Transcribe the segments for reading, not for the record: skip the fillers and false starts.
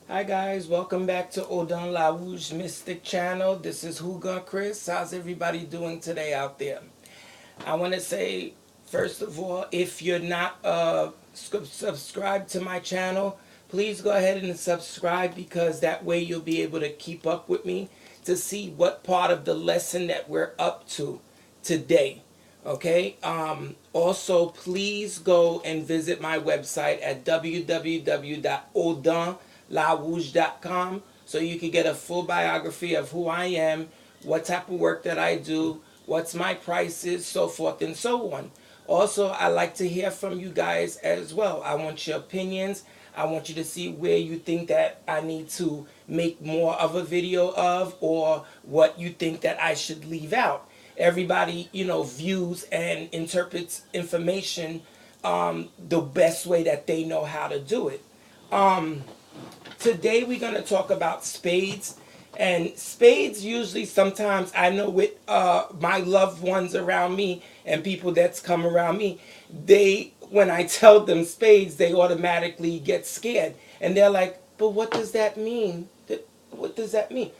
Hi guys, welcome back to Odin La Rouge Mystic Channel. This is Huga Chris. How's everybody doing today out there? I want to say, first of all, if you're not subscribed to my channel, please go ahead and subscribe because that way you'll be able to keep up with me to see what part of the lesson that we're up to today. Okay. Also, please go and visit my website at www.odinlarouge.com so you can get a full biography of who I am, what type of work that I do, what's my prices, so forth and so on. Also, I like to hear from you guys as well. I want your opinions. I want you to see where you think that I need to make more of a video of, or what you think that I should leave out. Everybody, views and interprets information the best way that they know how to do it. Today we're going to talk about spades. And spades usually sometimes I know with my loved ones around me and people that's come around me, they when I tell them spades, they automatically get scared. And they're like, but what does that mean? What does that mean?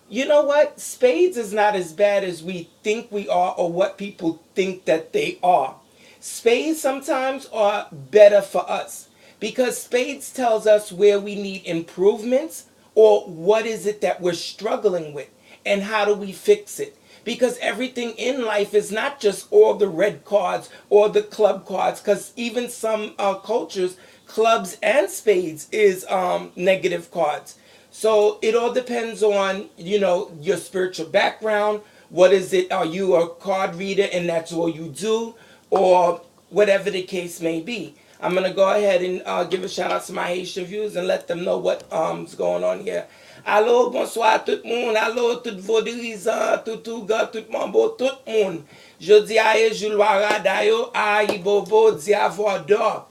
You know what? Spades is not as bad as we think we are or what people think that they are. Spades sometimes are better for us because spades tells us where we need improvements or what is it that we're struggling with and how do we fix it. Because everything in life is not just all the red cards or the club cards, because even some cultures, clubs and spades is negative cards. So it all depends on, your spiritual background. What is it? Are you a card reader and that's all you do? Or whatever the case may be. I'm going to go ahead and give a shout out to my Haitian viewers and let them know what's going on here. Allô, bonsoir tout le monde. Allô, tout vos dirigeants, tout gars, tout mambo, tout le monde. Je dis à Jules Waradayo, à Ibobo, Diavodor.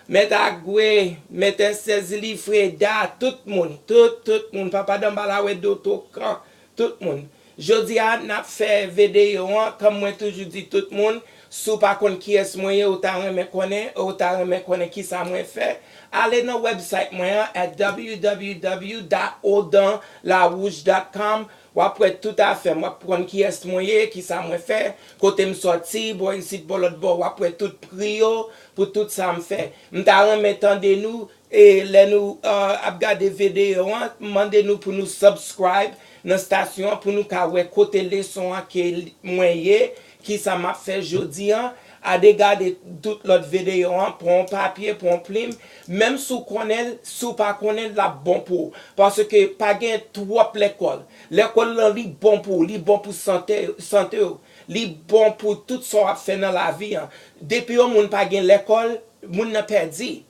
Met Agwe, met Sezili Freda, tout moun, tout moun, papa Dambala we do to kan, tout moun. Jodi a nap fe video an, comme moi toujours dit tout moun, sou pa kon ki es mwen ou ta reme konen ki sa mwen fe, ale nan website mwen at www.odinlarouge.com. Wapwe tout a fait, wap pron ki est mwen ki sa mwen fe, kote m sorti, bo ici bolot bo, wapwe tout prio pour tout ça me fait. M'ta remettant de nous et les nous ap gade vidéo, mandez-nous pour nous subscribe dans station pour nous ka wè côté leçon que moyen qui ça m'a fait jodi à regarder toute l'autre vidéo pour un papier pour un plume même sous pas connaît la bon pour parce que pas gain trop l'école li bon pour santé li bon pour tout ça fait dans la vie depuis on moun pas gain l'école moun n'a perdu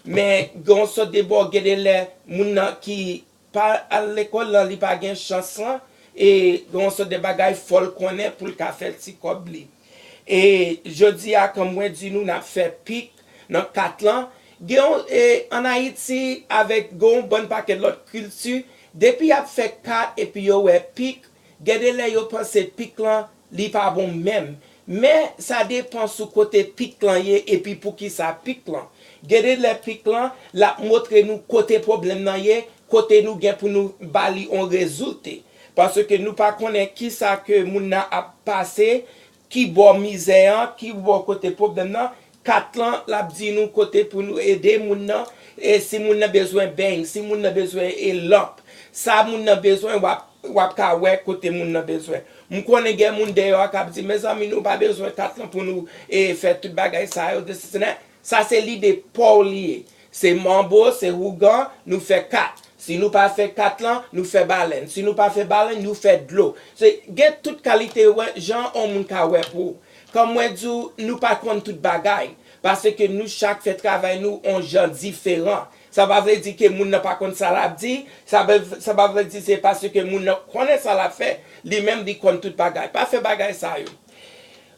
mais gon so débord gade les moun qui pas à l'école là li pas gain chance et gon so des bagaille fol connaît pour le faire ti kobli. Et je dis à comme moi dit nous n'a fait pic dans 4 ans en Haïti avec gon bon paquet l'autre culture depuis a fait 4 et puis yo ouais pic gade là yo pense pic là li pas bon même mais ça dépend sur côté pic là et puis pour qui ça pic là gade les pic là la montrer nous côté problème là côté nous gain pour nous bali on résultat parce que nous pas connaît qui ça que moun a passé qui bon misère qui bon côté problème là 4 ans l'a dit nous côté pour nous aider moun nan et si moun a besoin bang si moun a besoin et lampe ça moun a besoin wap ka ouais côté moun a besoin m connais gen moun dehors qui dit mes amis nous pas besoin 4 ans pour nous et faire tout bagay ça c'est l'idée pour lier c'est mambo c'est rougan nous fait 4. Si nous pas fait 4 ans, nous fait baleine. Si nous pas fait baleine, nous fait de l'eau. C'est get toute qualité ouais, gens on moun ka ouais pour. Comme moi dis nous pas contre toute bagaille parce que nous chaque fait travail nous on gens différents. Ça va veut dire que moun n'a pas contre ça l'a dit, ça va veut dire c'est parce que moun connaît ça l'a fait, lui même dit contre toute bagaille. Pas fait bagaille ça yo.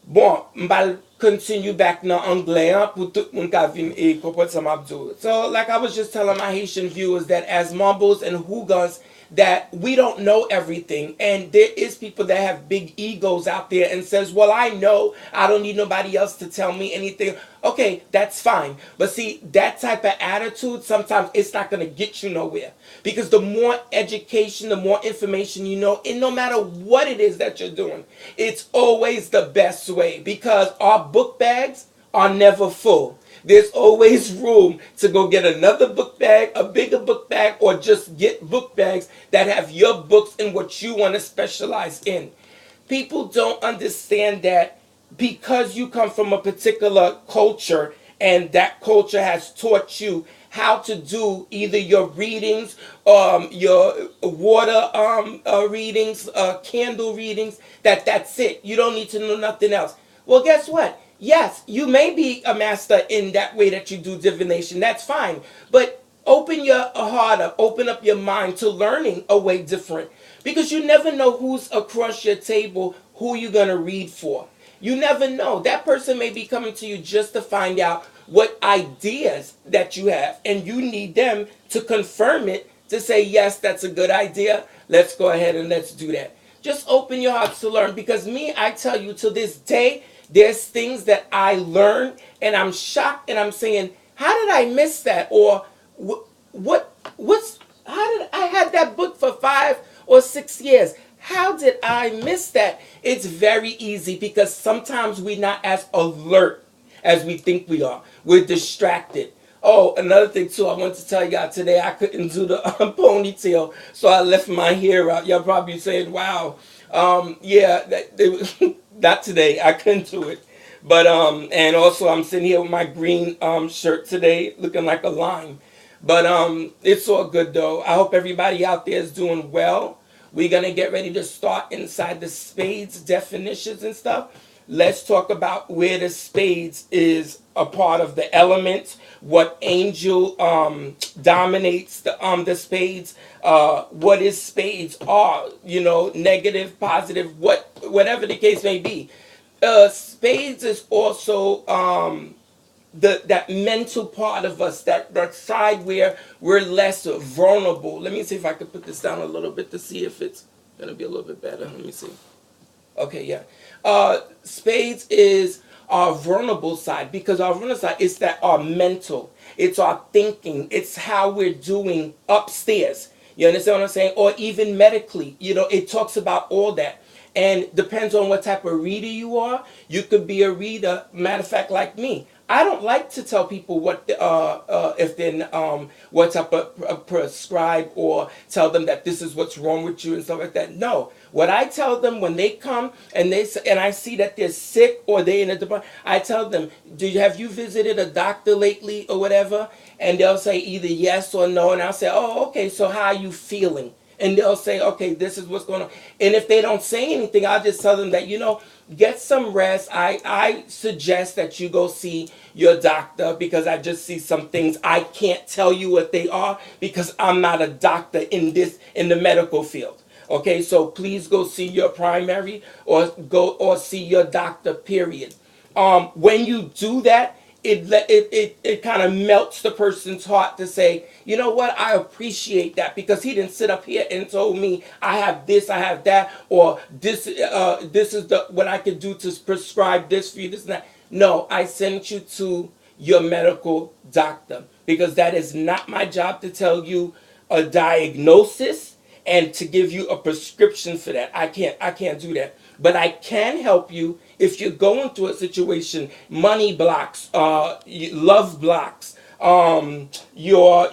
Bon, m'bal continue back dans anglais hein, pour tout le monde qui vient et comprendre ça m'a dit. So, like I was just telling my Haitian viewers that as mumbles and hoogans, that we don't know everything, and there is people that have big egos out there and says, well, I know, I don't need nobody else to tell me anything. Okay, that's fine, but see, that type of attitude, sometimes it's not going to get you nowhere, because the more education, the more information you know, and no matter what it is that you're doing, it's always the best way, because our book bags are never full. There's always room to go get another book bag, a bigger book bag, or just get book bags that have your books and what you want to specialize in. People don't understand that because you come from a particular culture and that culture has taught you how to do either your readings, your water readings, candle readings, that's it. You don't need to know nothing else. Well, guess what? Yes, you may be a master in that way that you do divination. That's fine. But open your heart up, open up your mind to learning a way different. Because you never know who's across your table, who you're going to read for. You never know. That person may be coming to you just to find out what ideas that you have. And you need them to confirm it, to say, yes, that's a good idea. Let's go ahead and let's do that. Just open your hearts to learn. Because me, I tell you, to this day, there's things that I learned and I'm shocked and I'm saying, how did I miss that? Or how did I had that book for 5 or 6 years? How did I miss that? It's very easy because sometimes we're not as alert as we think we are. We're distracted. Oh, another thing too, I want to tell y'all today I couldn't do the ponytail, so I left my hair out. Y'all probably saying, wow, yeah, not today. I couldn't do it. But and also I'm sitting here with my green shirt today, looking like a lime. But it's all good though. I hope everybody out there is doing well. We're gonna get ready to start inside the spades definitions and stuff. Let's talk about where the spades is a part of the elements, what angel dominates the spades, what is spades are, you know, negative, positive, whatever the case may be. Spades is also that mental part of us, that side where we're less vulnerable. Let me see if I can put this down a little bit to see if it's gonna be a little bit better. Let me see. Okay, yeah. Spades is our vulnerable side, because our vulnerable side is that our mental, it's our thinking, it's how we're doing upstairs. You understand what I'm saying? Or even medically, you know, it talks about all that. And depends on what type of reader you are. You could be a reader, matter of fact, like me. I don't like to tell people what if then what type of prescribe or tell them that this is what's wrong with you and stuff like that. No, what I tell them when they come and I see that they're sick or they're in a department, I tell them, have you visited a doctor lately or whatever? And they'll say either yes or no, and I'll say, oh, okay, so how are you feeling? And they'll say, okay, this is what's going on. And if they don't say anything, I'll just tell them that, you know, get some rest. I suggest that you go see your doctor, because I just see some things. I can't tell you what they are because I'm not a doctor in the medical field. Okay, so please go see your primary or see your doctor, period. When you do that, it kind of melts the person's heart to say, you know what, I appreciate that, because he didn't sit up here and told me I have this, I have that, or this is what I can do to prescribe this for you, this and that. No, I sent you to your medical doctor, because that is not my job to tell you a diagnosis and to give you a prescription for that. I can't do that. But I can help you if you're going through a situation, money blocks, love blocks, your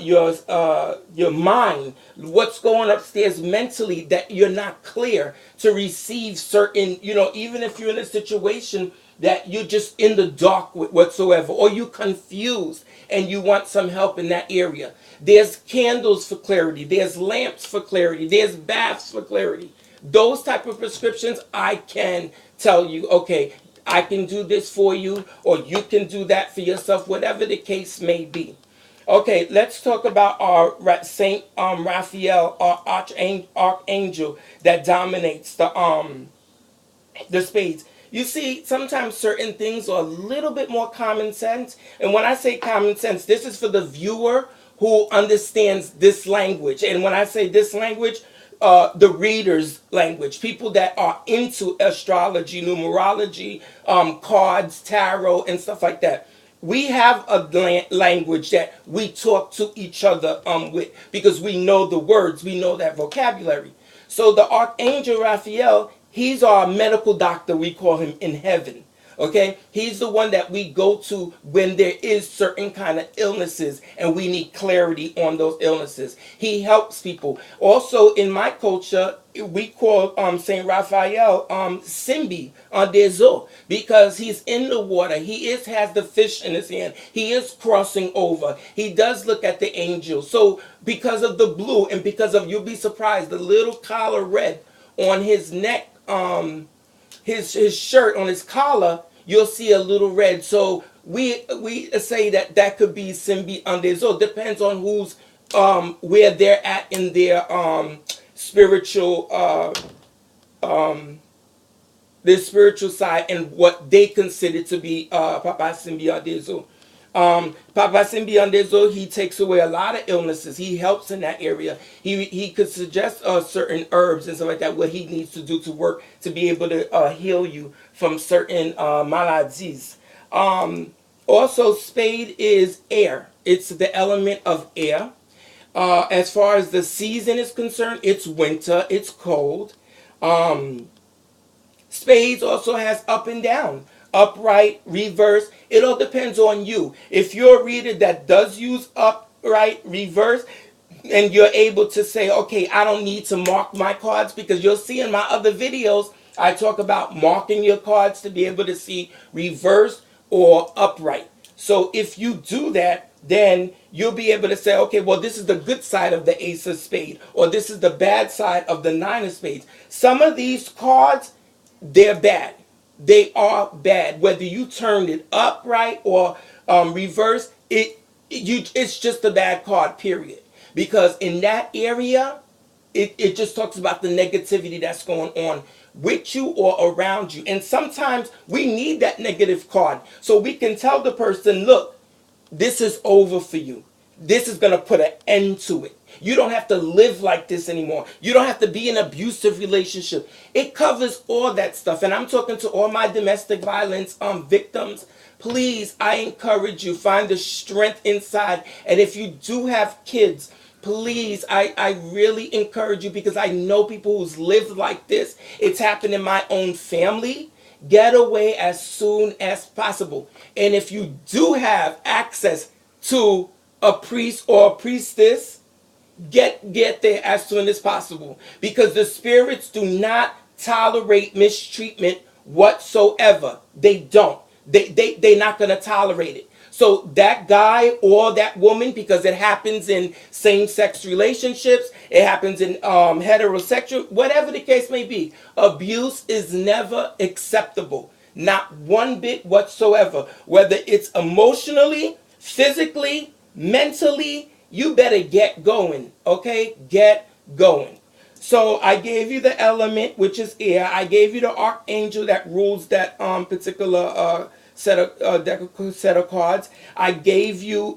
mind, what's going upstairs mentally that you're not clear to receive certain, you know, even if you're in a situation that you're just in the dark with whatsoever, or you're confused and you want some help in that area. There's candles for clarity. There's lamps for clarity. There's baths for clarity. Those type of prescriptions, I can tell you, okay, I can do this for you, or you can do that for yourself, whatever the case may be. Okay, let's talk about our Saint Raphael, our archangel that dominates the spades. You see, sometimes certain things are a little bit more common sense. And when I say common sense, this is for the viewer who understands this language. And when I say this language, the reader's language, people that are into astrology, numerology, cards, tarot, and stuff like that. We have a language that we talk to each other with because we know the words, we know that vocabulary. So the Archangel Raphael, he's our medical doctor, we call him in heaven. Okay, he's the one that we go to when there is certain kind of illnesses and we need clarity on those illnesses. He helps people. Also, in my culture, we call Saint Raphael Simbi on Dezo because he's in the water. He has the fish in his hand. He is crossing over. He does look at the angels. So because of the blue and because of, you'll be surprised, the little collar red on his neck, his shirt on his collar, you'll see a little red. So we say that could be Simbi Andezo. Depends on who's where they're at in their spiritual their spiritual side and what they consider to be Papa Simbi Andezo. Papa Simbi Andezo, he takes away a lot of illnesses. He helps in that area. He could suggest certain herbs and stuff like that, what he needs to do to work to be able to heal you from certain maladies. Also, spade is air. It's the element of air. As far as the season is concerned, it's winter. It's cold. Spades also has up and down, upright, reverse. It all depends on you. If you're a reader that does use upright, reverse, and you're able to say, okay, I don't need to mark my cards, because you'll see in my other videos, I talk about marking your cards to be able to see reverse or upright. So if you do that, then you'll be able to say, okay, well, this is the good side of the ace of spades, or this is the bad side of the nine of spades. Some of these cards, they're bad. They are bad. Whether you turned it upright or reverse, it's just a bad card, period. Because in that area, it just talks about the negativity that's going on with you or around you. And sometimes we need that negative card so we can tell the person, look, this is over for you. This is going to put an end to it. You don't have to live like this anymore. You don't have to be in an abusive relationship. It covers all that stuff. And I'm talking to all my domestic violence victims. Please, I encourage you, find the strength inside. And if you do have kids, please, I really encourage you, because I know people who's lived like this. It's happened in my own family. Get away as soon as possible. And if you do have access to a priest or a priestess, get there as soon as possible, because the spirits do not tolerate mistreatment whatsoever. They don't. They're not going to tolerate it. So that guy or that woman, because it happens in same-sex relationships, it happens in heterosexual, whatever the case may be, abuse is never acceptable. Not one bit whatsoever. Whether it's emotionally, physically, mentally, you better get going, okay? Get going. So I gave you the element, which is air. I gave you the archangel that rules that particular set of cards. I gave you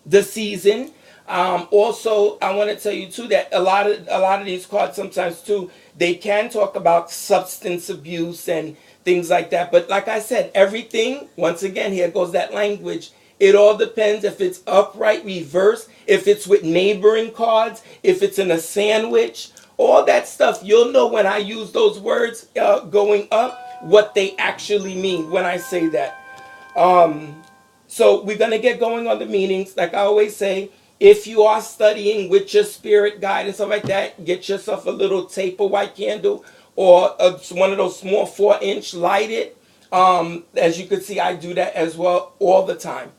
the season. Also, I want to tell you too that a lot of these cards sometimes too, they can talk about substance abuse and things like that. But like I said, everything, once again, here goes that language. It all depends if it's upright, reverse, if it's with neighboring cards, if it's in a sandwich, all that stuff. You'll know when I use those words going up, what they actually mean when I say that. So we're going to get going on the meanings. Like I always say, if you are studying with your spirit guide and stuff like that, get yourself a little tape or white candle, or one of those small 4-inch, light it. As you can see, I do that as well all the time.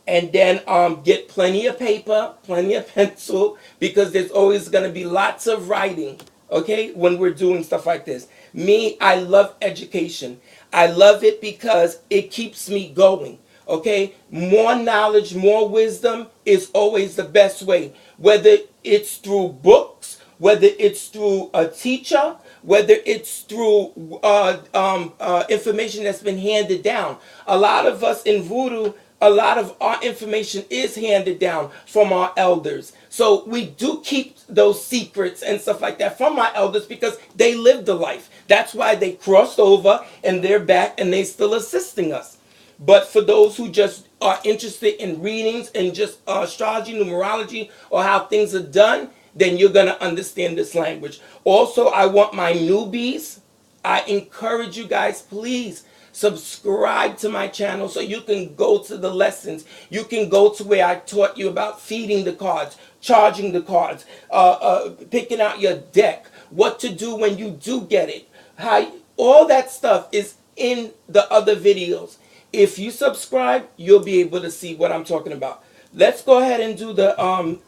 And then get plenty of paper, plenty of pencil, because there's always going to be lots of writing, okay, when we're doing stuff like this. Me, I love education. I love it because it keeps me going, okay? More knowledge, more wisdom is always the best way, whether it's through books, whether it's through a teacher, whether it's through information that's been handed down. A lot of us in voodoo, a lot of our information is handed down from our elders. So we do keep those secrets and stuff like that from our elders because they lived the life. That's why they crossed over and they're back and they still assisting us. But for those who just are interested in readings and just astrology, numerology, or how things are done, then you're going to understand this language. Also, I want my newbies, I encourage you guys, please subscribe to my channel so you can go to the lessons. You can go to where I taught you about feeding the cards, charging the cards, picking out your deck, what to do when you do get it. All that stuff is in the other videos. If you subscribe, you'll be able to see what I'm talking about. Let's go ahead and do the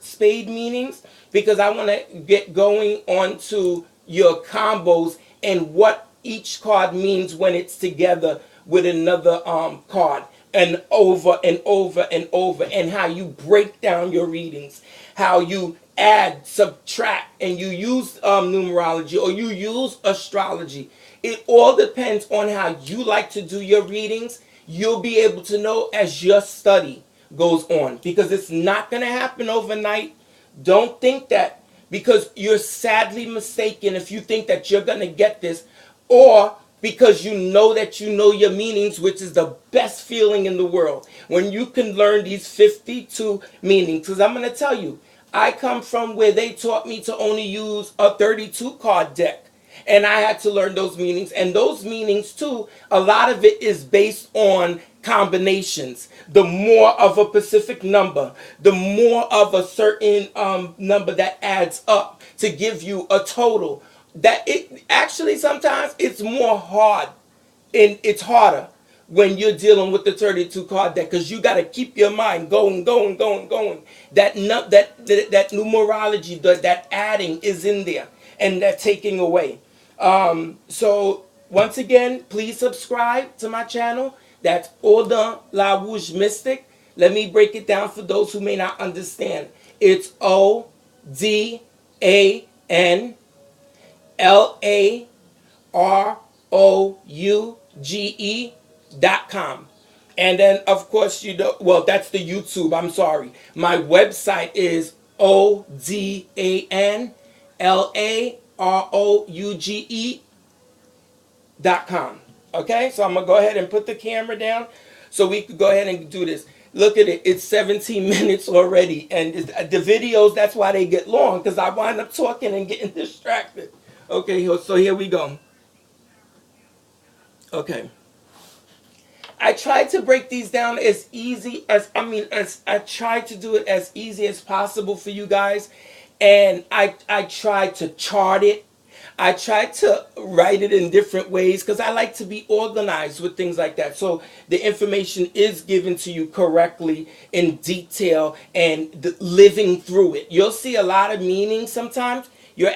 spade meanings because I want to get going on to your combos and what each card means when it's together with another card, and over and over and over, and how you break down your readings, how you add, subtract, and you use numerology or you use astrology. It all depends on how you like to do your readings. You'll be able to know as your study goes on because it's not going to happen overnight. Don't think that, because you're sadly mistaken if you think that you're going to get this, or because you know that you know your meanings, which is the best feeling in the world when you can learn these 52 meanings. Because I'm going to tell you, I come from where they taught me to only use a 32 card deck. And I had to learn those meanings. And those meanings, too, a lot of it is based on combinations. The more of a specific number, the more of a certain number that adds up to give you a total. That it actually sometimes it's more hard, and it's harder when you're dealing with the 32 card deck because you got to keep your mind going. That numerology, that adding is in there, and that taking away. So once again, please subscribe to my channel. That's Odin La Rouge Mystic. Let me break it down for those who may not understand. It's ODANLAROUGE.com. And then, of course, well, that's the YouTube. I'm sorry. My website is ODANLAROUGE.com. Okay, so I'm going to go ahead and put the camera down so we could go ahead and do this. Look at it. It's 17 minutes already. And the videos, that's why they get long, because I wind up talking and getting distracted. Okay, so here we go. Okay. I tried to break these down as easy as, I tried to do it as easy as possible for you guys. And I tried to chart it. I tried to write it in different ways because I like to be organized with things like that. So the information is given to you correctly in detail and living through it. You'll see a lot of meanings sometimes. You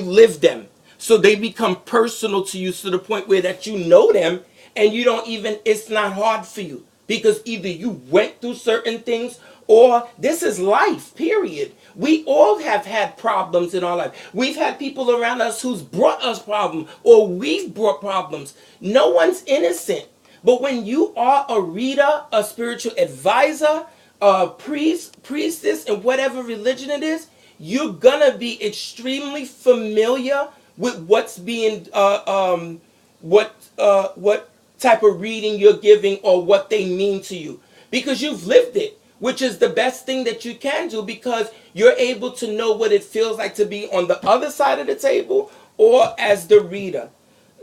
live them. So they become personal to you to the point where that you know them and you don't even, it's not hard for you because either you went through certain things or this is life, period. We all have had problems in our life. We've had people around us who's brought us problems, or we've brought problems. No one's innocent. But when you are a reader, a spiritual advisor, a priestess, and whatever religion it is, you're gonna be extremely familiar with what's being, what type of reading you're giving or what they mean to you, because you've lived it. Which is the best thing that you can do because you're able to know what it feels like to be on the other side of the table or as the reader.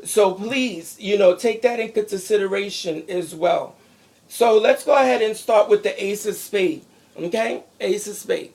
So please, take that into consideration as well. So let's go ahead and start with the Ace of Spades. Okay? Ace of Spades.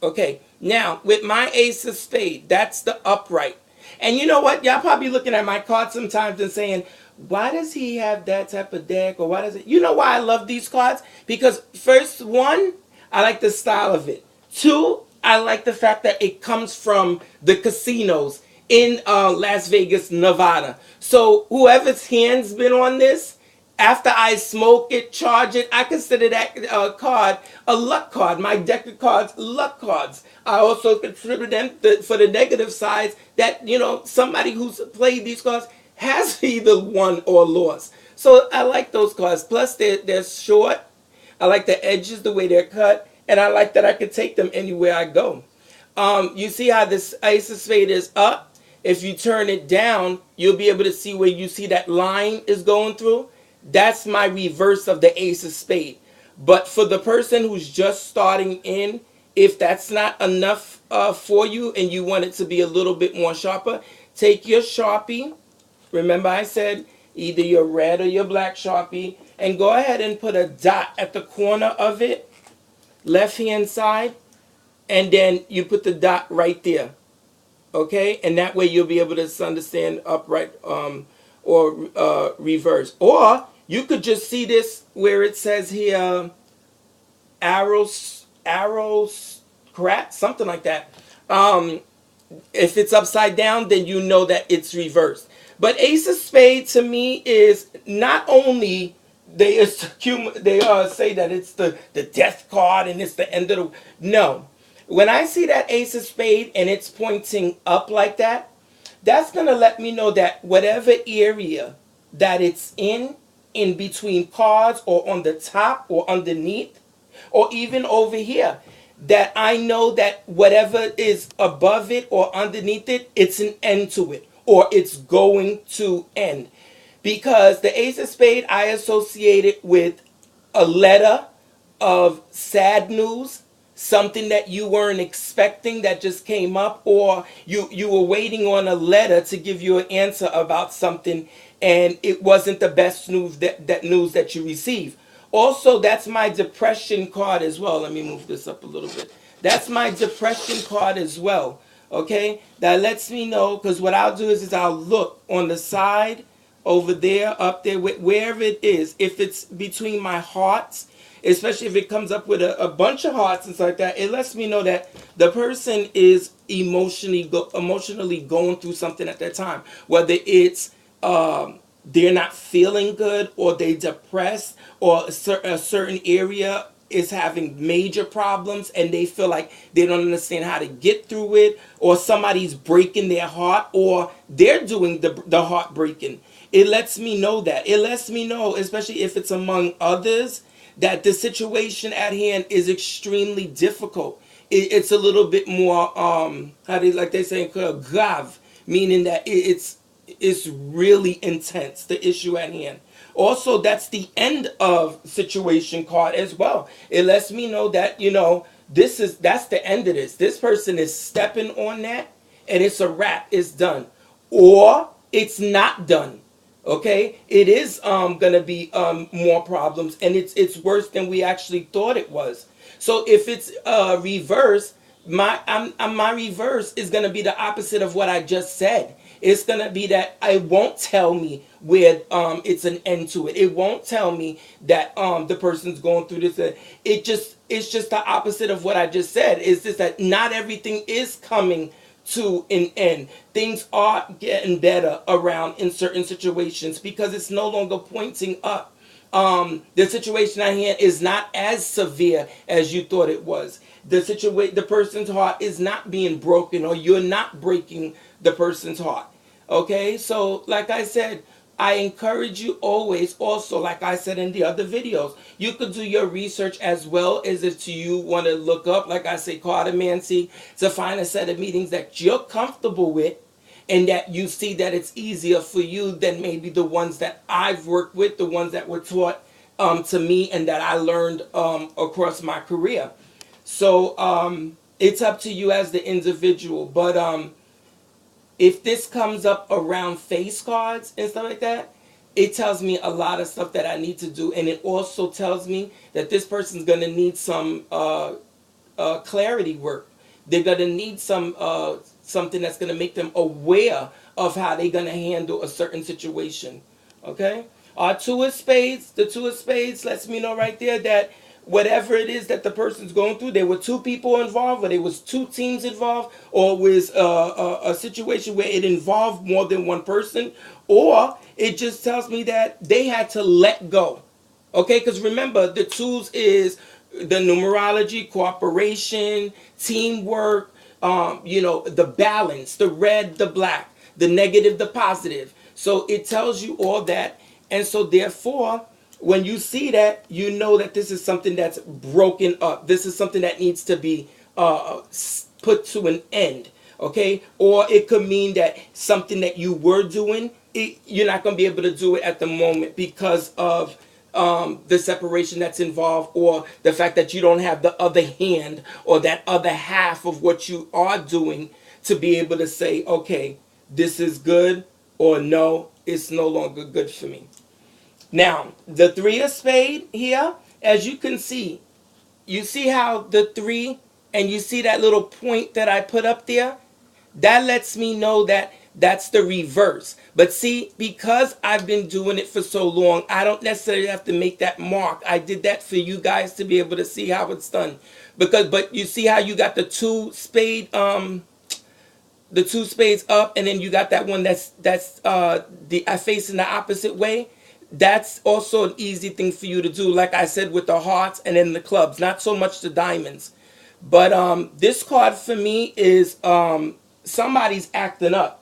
Okay. Now, with my Ace of Spades, that's the upright. And you know what? Y'all probably looking at my card sometimes and saying, why does he have that type of deck? Or why does it? You know why I love these cards? Because first, one, I like the style of it. Two, I like the fact that it comes from the casinos in Las Vegas, Nevada. So whoever's hand's been on this, After I smoke it, charge it, I consider that card a luck card. My deck of cards, luck cards. I also consider them for the negative sides that, somebody who's played these cards has either won or lost. So I like those cards. Plus, they're short. I like the edges, the way they're cut. And I like that I can take them anywhere I go. You see how this Ace of Spades is up? If you turn it down, you'll be able to see where you see that line is going through. That's my reverse of the Ace of Spades. But for the person who's just starting in, if that's not enough for you and you want it to be a little bit more sharper, take your Sharpie. Remember I said either your red or your black Sharpie, and go ahead and put a dot at the corner of it, left hand side, and then you put the dot right there. Okay, and that way you'll be able to understand upright or reverse. Or you could just see this where it says here arrows crap, something like that. If it's upside down, then you know that it's reversed. But Ace of Spades to me is not only they say that it's the death card and it's the end of the, no. When I see that Ace of Spades and it's pointing up like that, that's going to let me know that whatever area that it's in between cards or on the top or underneath or even over here, that I know that whatever is above it or underneath it, it's an end to it or it's going to end. Because the Ace of Spades, I associate it with a letter of sad news, something that you weren't expecting that just came up, or you were waiting on a letter to give you an answer about something and it wasn't the best news that you received. Also, that's my depression card as well. Let me move this up a little bit. That's my depression card as well. Okay, that lets me know, because what I'll do is I'll look on the side over there, up there, wherever it is. If it's between my hearts, especially if it comes up with a bunch of hearts and stuff like that, it lets me know that the person is emotionally going through something at that time. Whether it's they're not feeling good, or they depressed, or a certain area is having major problems and they feel like they don't understand how to get through it, or somebody's breaking their heart, or they're doing the heartbreaking. It lets me know that. It lets me know, especially if it's among others, that the situation at hand is extremely difficult. It's a little bit more, like they say, grave, meaning that it's really intense, the issue at hand. Also, that's the end of situation card as well. It lets me know that, that's the end of this. This person is stepping on that and it's a wrap. It's done. Or it's not done. Okay, it is gonna be more problems, and it's worse than we actually thought it was. So if it's reverse, my reverse is gonna be the opposite of what I just said. It's gonna be that I won't tell me where it's an end to it. It won't tell me that the person's going through this. It's just the opposite of what I just said. It's just that not everything is coming to an end. Things are getting better around in certain situations because it's no longer pointing up. The situation at hand is not as severe as you thought it was. The person's heart is not being broken, or you're not breaking the person's heart. Okay, so like I said, I encourage you always, also, like I said in the other videos, you could do your research as well as if you want to look up, like I say, Cartomancy, to find a set of meetings that you're comfortable with and that you see that it's easier for you than maybe the ones that I've worked with, the ones that were taught to me and that I learned across my career. So it's up to you as the individual. But if this comes up around face cards and stuff like that, it tells me a lot of stuff that I need to do. And it also tells me that this person's going to need some clarity work. They're going to need something that's going to make them aware of how they're going to handle a certain situation. Okay? Our Two of Spades, the Two of Spades lets me know right there that whatever it is that the person's going through. There were two people involved, or there was two teams involved, or it was a situation where it involved more than one person, or it just tells me that they had to let go. Okay, because remember, the tools is the numerology, cooperation, teamwork, the balance, the red, the black, the negative, the positive. So it tells you all that. And so therefore, when you see that, you know that this is something that's broken up. This is something that needs to be put to an end. Okay, or it could mean that something that you were doing, you're not going to be able to do it at the moment because of the separation that's involved, or the fact that you don't have the other hand or that other half of what you are doing to be able to say, okay, this is good, or no, it's no longer good for me. Now, the three of spade here, as you can see, you see how the three, and you see that little point that I put up there? That lets me know that that's the reverse. But see, because I've been doing it for so long, I don't necessarily have to make that mark. I did that for you guys to be able to see how it's done. But you see how you got the two spades up, and then you got that one that's facing the opposite way. That's also an easy thing for you to do, like I said, with the hearts and then the clubs, not so much the diamonds. But this card for me is somebody's acting up.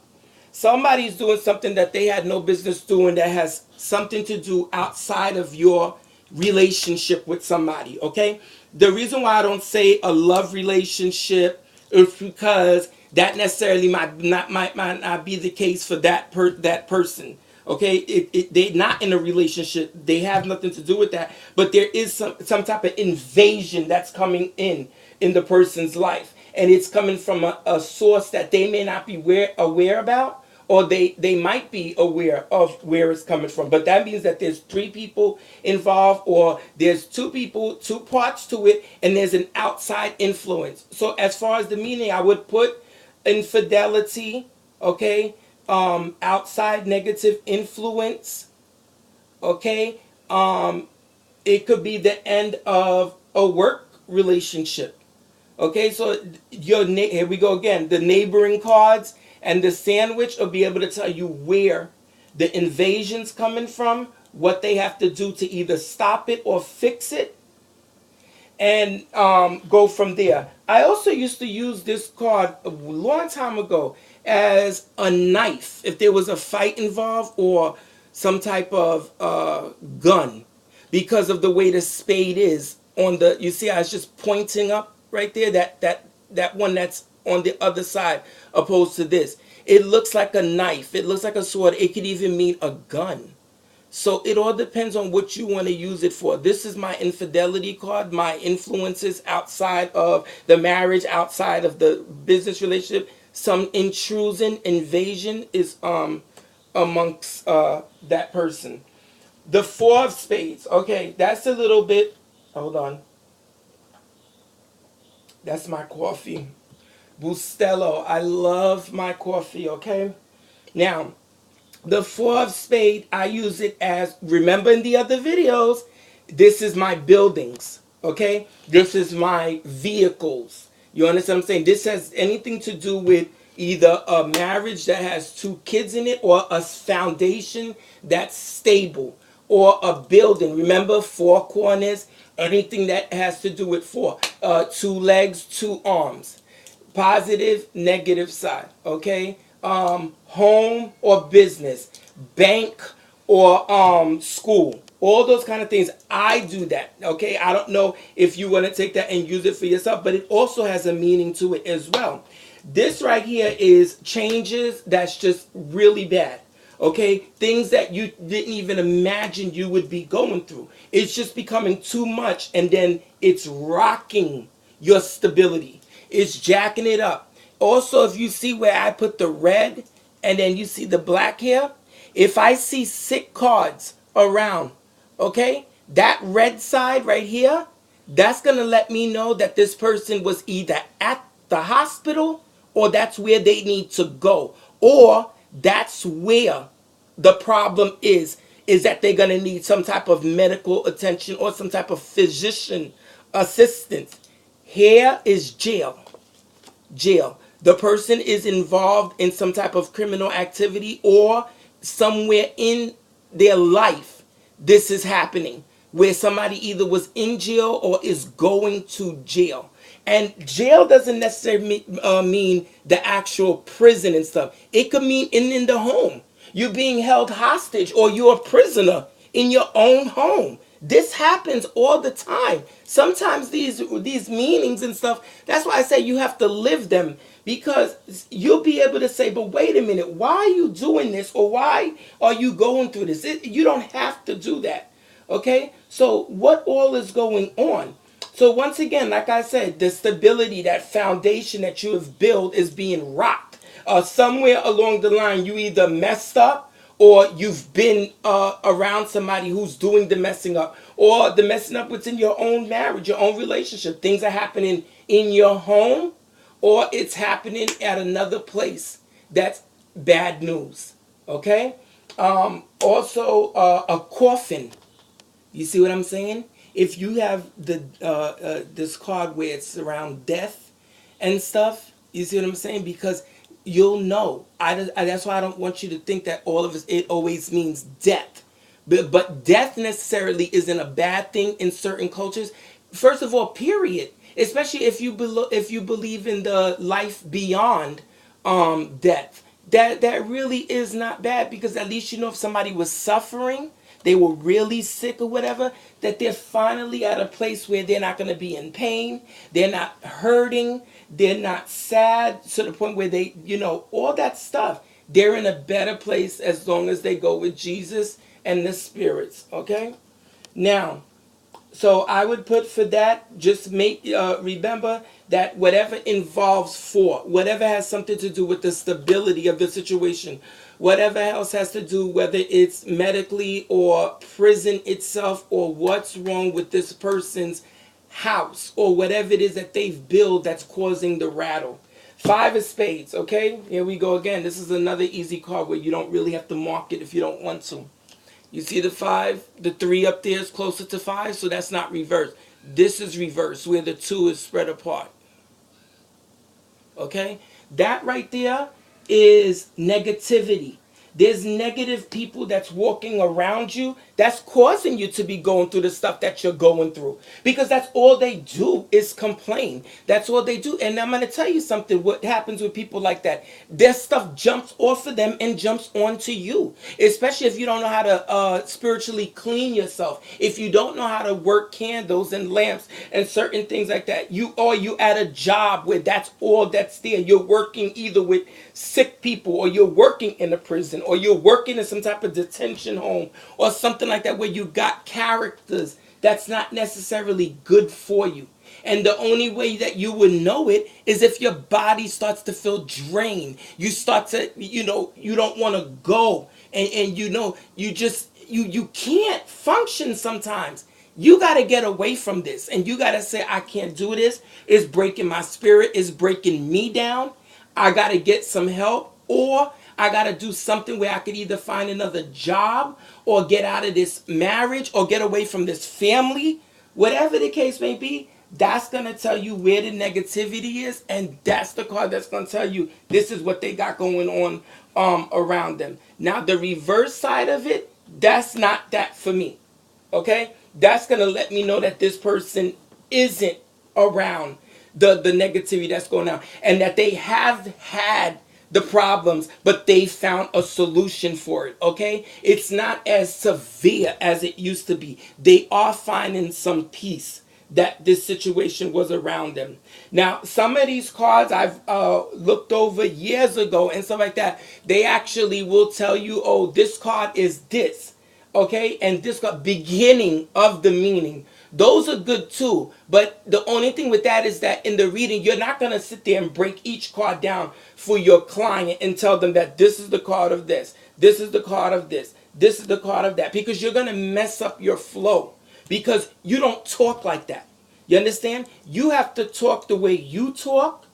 Somebody's doing something that they had no business doing, that has something to do outside of your relationship with somebody, okay? The reason why I don't say a love relationship is because that necessarily might not be the case for that person. Okay, they're not in a relationship. They have nothing to do with that. But there is some type of invasion that's coming in the person's life, and it's coming from a source that they may not be aware about, or they might be aware of where it's coming from. But that means that there's three people involved, or there's two people, two parts to it, and there's an outside influence. So as far as the meaning, I would put infidelity, okay, outside negative influence, okay. It could be the end of a work relationship. Okay, so here we go again. The neighboring cards and the sandwich will be able to tell you where the invasion's coming from, what they have to do to either stop it or fix it, and go from there. I also used to use this card a long time ago as a knife if there was a fight involved, or some type of gun, because of the way the spade is on the, you see how it's just pointing up right there, that one that's on the other side, opposed to this. It looks like a knife, it looks like a sword, it could even mean a gun. So it all depends on what you want to use it for. This is my infidelity card, my influences outside of the marriage, outside of the business relationship. Some intrusion, invasion is amongst that person. The four of spades, okay, that's a little bit, hold on. That's my coffee. Bustelo, I love my coffee, okay? Now, the four of spade, I use it as, remember in the other videos, this is my buildings, okay? This is my vehicles. You understand what I'm saying? This has anything to do with either a marriage that has two kids in it, or a foundation that's stable, or a building. Remember, four corners, anything that has to do with four. Two legs, two arms. Positive, negative side, okay? Home or business, bank or school, all those kind of things. I do that, okay? I don't know if you want to take that and use it for yourself, but it also has a meaning to it as well. This right here is changes that's just really bad, okay? Things that you didn't even imagine you would be going through. It's just becoming too much, and then it's rocking your stability. It's jacking it up. Also, if you see where I put the red and then you see the black here, if I see sick cards around, okay, that red side right here, that's going to let me know that this person was either at the hospital, or that's where they need to go, or that's where the problem is is that they're going to need some type of medical attention or some type of physician assistance. Here is jail. Jail. The person is involved in some type of criminal activity, or somewhere in their life this is happening, where somebody either was in jail or is going to jail. And jail doesn't necessarily mean the actual prison and stuff. It could mean in the home. You're being held hostage, or you're a prisoner in your own home. This happens all the time. Sometimes these meanings and stuff, that's why I say you have to live them, because you'll be able to say, but wait a minute, why are you doing this, or why are you going through this? You don't have to do that. Okay? So what all is going on? So once again, like I said, the stability, that foundation that you have built is being rocked. Somewhere along the line, you either messed up, or you've been around somebody who's doing the messing up, or the messing up within your own marriage, your own relationship. Things are happening in your home, or it's happening at another place. That's bad news. Okay? Also, a coffin. You see what I'm saying? If you have the this card where it's around death and stuff, you see what I'm saying? Because you'll know. That's why I don't want you to think that all of it always means death. But death necessarily isn't a bad thing in certain cultures. First of all, period. Especially if you believe in the life beyond death. That really is not bad, because at least you know if somebody was suffering, they were really sick or whatever, that they're finally at a place where they're not going to be in pain, they're not hurting, they're not sad to the point where they, all that stuff. They're in a better place as long as they go with Jesus and the spirits, okay? Now, so I would put for that, just remember that whatever involves whatever has something to do with the stability of the situation, whatever else has to do, whether it's medically or prison itself, or what's wrong with this person's house, or whatever it is that they've built that's causing the rattle. 5 of spades, okay? Here we go again. This is another easy card where you don't really have to mark it if you don't want to. You see the 5? The 3 up there is closer to 5, so that's not reversed. This is reversed, where the 2 is spread apart. Okay? That right there is negativity. There's negative people that's walking around you that's causing you to be going through the stuff that you're going through. Because that's all they do is complain. That's all they do. And I'm going to tell you something, what happens with people like that. Their stuff jumps off of them and jumps onto you. Especially if you don't know how to spiritually clean yourself. If you don't know how to work candles and lamps and certain things like that. You at a job where that's all that's there. You're working either with sick people, or you're working in a prison, or you're working in some type of detention home, or something like that, where you got characters that's not necessarily good for you. And the only way that you would know it is if your body starts to feel drained. You start to, you don't want to go. And you can't function sometimes. You got to get away from this. And you got to say, I can't do this. It's breaking my spirit. It's breaking me down. I got to get some help, or I got to do something where I could either find another job, or get out of this marriage, or get away from this family. Whatever the case may be, that's going to tell you where the negativity is, and that's the card that's going to tell you this is what they got going on around them. Now, the reverse side of it, that's not that for me, okay? That's going to let me know that this person isn't around the negativity that's going on, and that they have had the problems, but they found a solution for it, okay? It's not as severe as it used to be. They are finding some peace that this situation was around them. Now, some of these cards I've looked over years ago and stuff like that, they actually will tell you, oh, this card is this, okay? And this card, beginning of the meaning. Those are good too, but the only thing with that is that in the reading, you're not going to sit there and break each card down for your client and tell them that this is the card of this, this is the card of this, this is the card of that, because you're going to mess up your flow, because you don't talk like that. You understand? You have to talk the way you talk,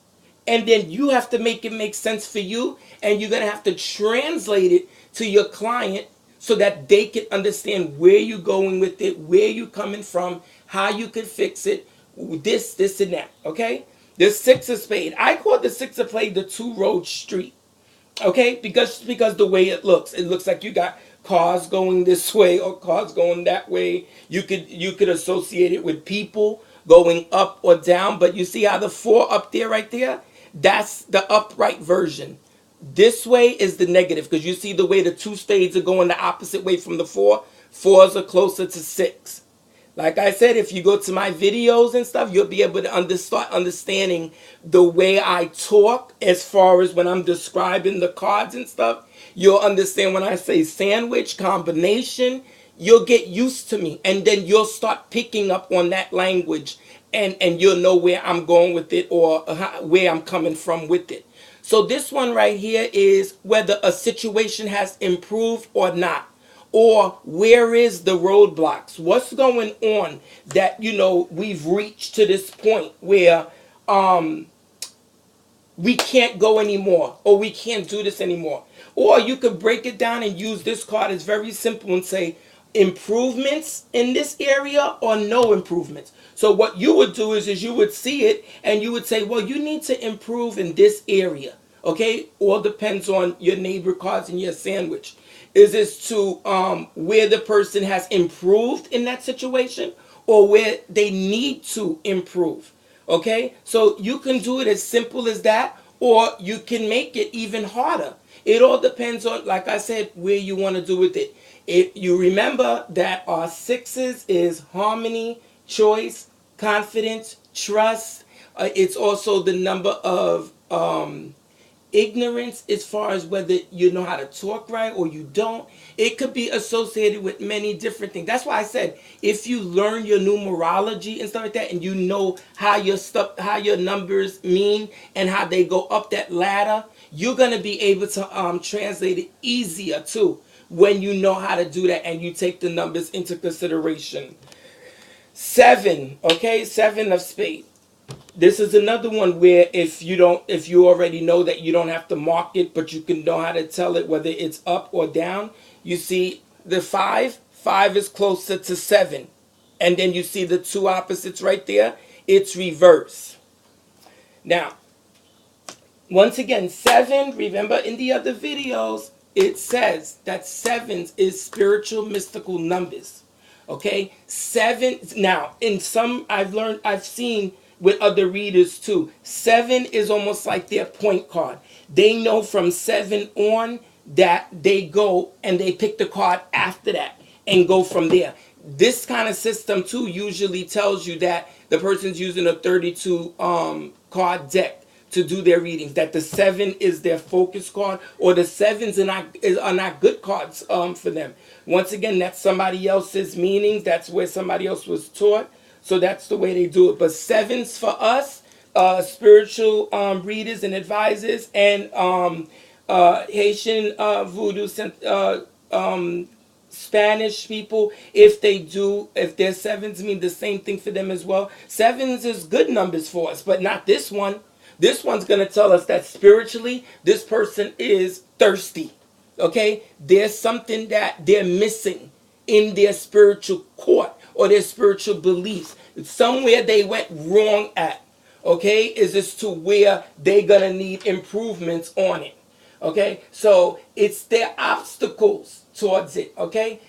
and then you have to make it make sense for you, and you're going to have to translate it to your client so that they can understand where you're going with it, where you're coming from, how you can fix it, this, and that. Okay? The six of spade. I call the six of spade the two-road street. Okay, because the way it looks like you got cars going this way or cars going that way. You could associate it with people going up or down, but you see how the four up there, right there, that's the upright version. This way is the negative, because you see the way the two spades are going the opposite way from the four. Fours are closer to six. Like I said, if you go to my videos and stuff, you'll be able to start understanding the way I talk as far as when I'm describing the cards and stuff. You'll understand when I say sandwich, combination, you'll get used to me. And then you'll start picking up on that language, and you'll know where I'm going with it, or where I'm coming from with it. So this one right here is whether a situation has improved or not. Or where is the roadblocks? What's going on that, we've reached to this point where we can't go anymore, or we can't do this anymore. Or you could break it down and use this card. It's very simple and say improvements in this area or no improvements. So what you would do is you would see it and you would say, well, you need to improve in this area. Okay? All depends on your neighbor cards and your sandwich. Is this to where the person has improved in that situation, or where they need to improve? Okay, so you can do it as simple as that, or you can make it even harder. It all depends on, like I said, where you want to do with it. If you remember that our sixes is harmony, choice, confidence, trust. It's also the number of ignorance, as far as whether you know how to talk right or you don't. It could be associated with many different things. That's why I said, if you learn your numerology and stuff like that, and you know how your numbers mean and how they go up that ladder, you're going to be able to translate it easier too, when you know how to do that and you take the numbers into consideration. Seven, okay, seven of spades. This is another one where if you already know that, you don't have to mark it, but you can know how to tell it whether it's up or down. You see the five is closer to seven. And then you see the two opposites right there. It's reverse. Now, once again, seven, remember in the other videos, it says that sevens is spiritual mystical numbers. Okay? Seven, now, in some I've seen with other readers too, seven is almost like their point card. They know from seven on that they go and they pick the card after that and go from there. This kind of system too usually tells you that the person's using a 32 card deck to do their readings, that the seven is their focus card, or the sevens are not good cards for them. Once again, that's somebody else's meanings. That's where somebody else was taught. So that's the way they do it. But sevens for us, spiritual readers and advisors, and Haitian voodoo, Spanish people, if their sevens mean the same thing for them as well. Sevens is good numbers for us, but not this one. This one's going to tell us that spiritually, this person is thirsty. Okay? There's something that they're missing in their spiritual court or their spiritual beliefs. Somewhere they went wrong at. Okay? Is this to where they're going to need improvements on it. Okay? So it's their obstacles towards it. Okay?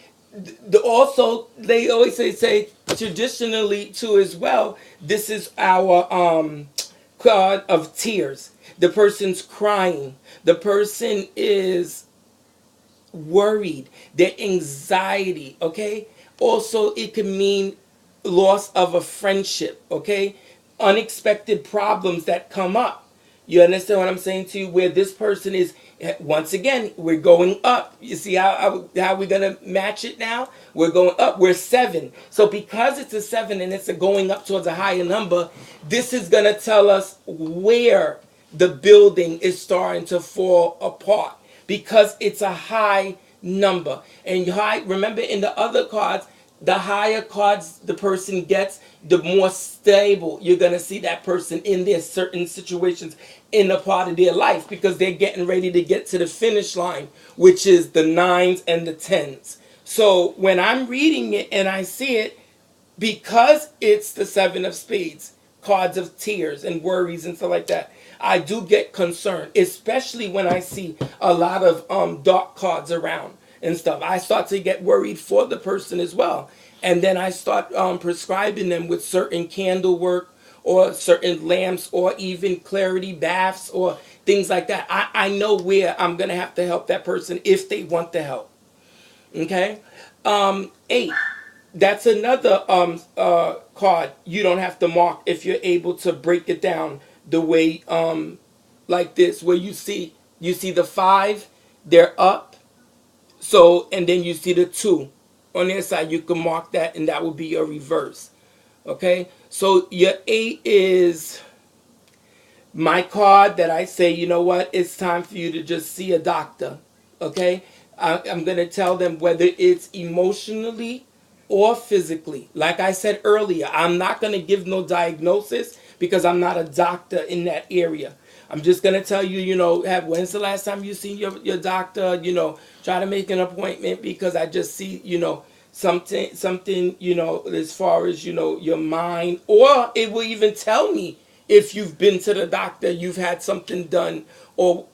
Also, they always say traditionally too as well, this is our card of tears. The person's crying. The person is worried. Their anxiety. Okay? Also, it can mean loss of a friendship. Okay? Unexpected problems that come up. You understand what I'm saying to you? Where this person is, once again, we're going up. You see how we're going to match it now? We're going up. We're seven. So because it's a seven and it's going up towards a higher number, this is going to tell us where the building is starting to fall apart. Because it's a high number. And high, remember in the other cards, the higher cards the person gets, the more stable you're going to see that person in their certain situations in a part of their life, because they're getting ready to get to the finish line, which is the nines and the tens. So when I'm reading it and I see it, because it's the seven of spades, cards of tears and worries and stuff like that, I do get concerned, especially when I see a lot of dark cards around and stuff. I start to get worried for the person as well. And then I start prescribing them with certain candle work or certain lamps or even clarity baths or things like that. I know where I'm going to have to help that person if they want the help. Okay? Eight. That's another card you don't have to mark if you're able to break it down the way like this, where you see the five, they're up. So, and then you see the two on their side. You can mark that, and that will be your reverse. Okay, so your eight is my card that I say, you know what, it's time for you to just see a doctor. Okay, I'm going to tell them whether it's emotionally or physically. Like I said earlier, I'm not going to give no diagnosis because I'm not a doctor in that area. I'm just going to tell you, when's the last time you seen your doctor, try to make an appointment, because I just see, something, as far as, your mind, or it will even tell me if you've been to the doctor, you've had something done, or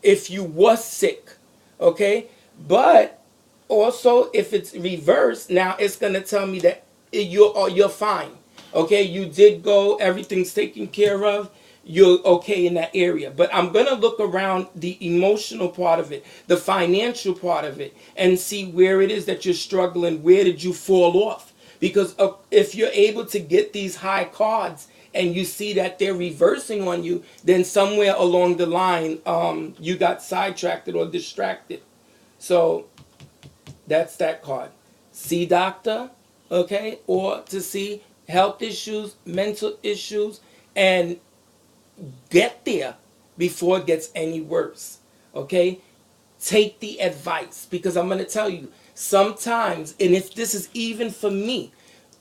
if you was sick, okay? But also, if it's reversed, now it's going to tell me that you're fine, okay? You did go, everything's taken care of, you're okay in that area. But I'm going to look around the emotional part of it, the financial part of it, and see where it is that you're struggling. Where did you fall off? Because if you're able to get these high cards and you see that they're reversing on you, then somewhere along the line, you got sidetracked or distracted. So that's that card. See doctor, okay? Or to see health issues, mental issues, and get there before it gets any worse. Okay? Take the advice, because I'm going to tell you, sometimes, and if this is even for me,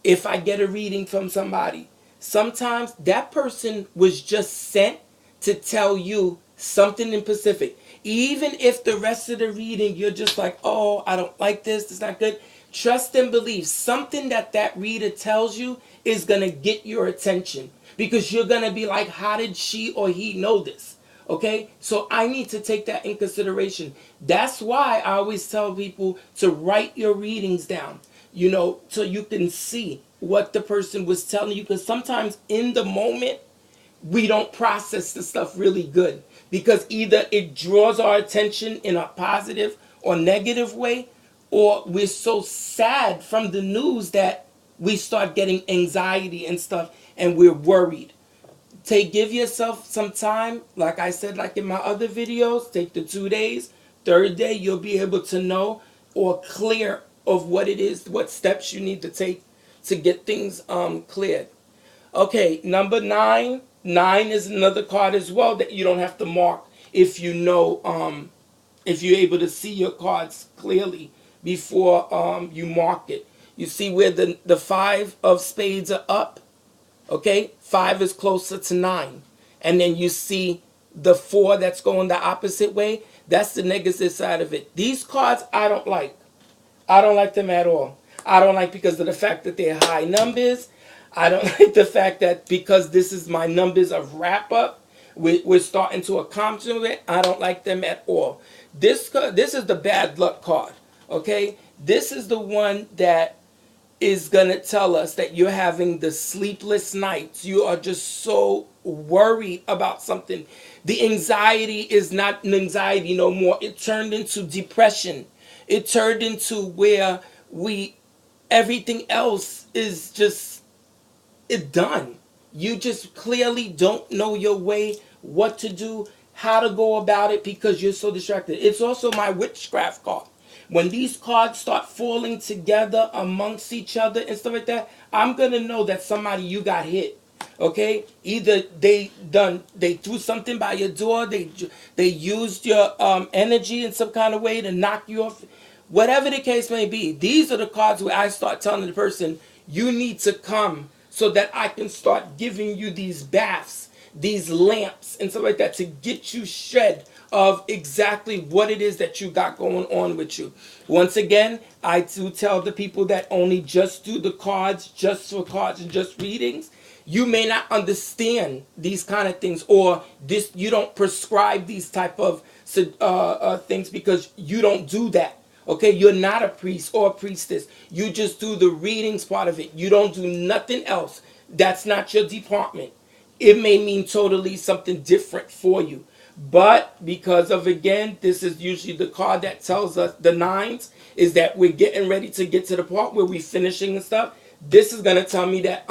if I get a reading from somebody, sometimes that person was just sent to tell you something in specific. Even if the rest of the reading you're just like, oh, I don't like this, it's not good. Trust and believe something that reader tells you is going to get your attention, because you're going to be like, how did she or he know this? Okay, so I need to take that in consideration. That's why I always tell people to write your readings down, so you can see what the person was telling you. Because sometimes in the moment, we don't process the stuff really good, because either it draws our attention in a positive or negative way, or we're so sad from the news that we start getting anxiety and stuff, and we're worried. Give yourself some time. Like I said, like in my other videos, take the 2 days. Third day, you'll be able to know or clear of what it is, what steps you need to take to get things cleared. Okay, number nine. Nine is another card as well that you don't have to mark if if you're able to see your cards clearly before you mark it. You see where the five of spades are up? Okay, five is closer to nine. And then you see the four that's going the opposite way. That's the negative side of it. These cards I don't like. I don't like them at all. I don't like because of the fact that they're high numbers. I don't like the fact that because this is my numbers of wrap up, we're starting to accomplish it. I don't like them at all. This is the bad luck card. Okay, this is the one that is going to tell us that you're having the sleepless nights. You are just so worried about something. The anxiety is not an anxiety no more. It turned into depression. It turned into where everything else is just done. You just clearly don't know your way, what to do, how to go about it, because you're so distracted. It's also my witchcraft card. When these cards start falling together amongst each other and stuff like that, I'm going to know that you got hit. Okay? Either they threw something by your door, they used your energy in some kind of way to knock you off. Whatever the case may be, these are the cards where I start telling the person, you need to come so that I can start giving you these baths, these lamps, and stuff like that to get you shed of exactly what it is that you got going on with you. Once again, I do tell the people that only just do the cards, just for cards and just readings. You may not understand these kind of things, or this you don't prescribe these type of things because you don't do that. Okay, you're not a priest or a priestess. You just do the readings part of it. You don't do nothing else. That's not your department. It may mean totally something different for you. But because of, again, this is usually the card that tells us the nines, is that we're getting ready to get to the part where we're finishing and stuff. This is going to tell me that,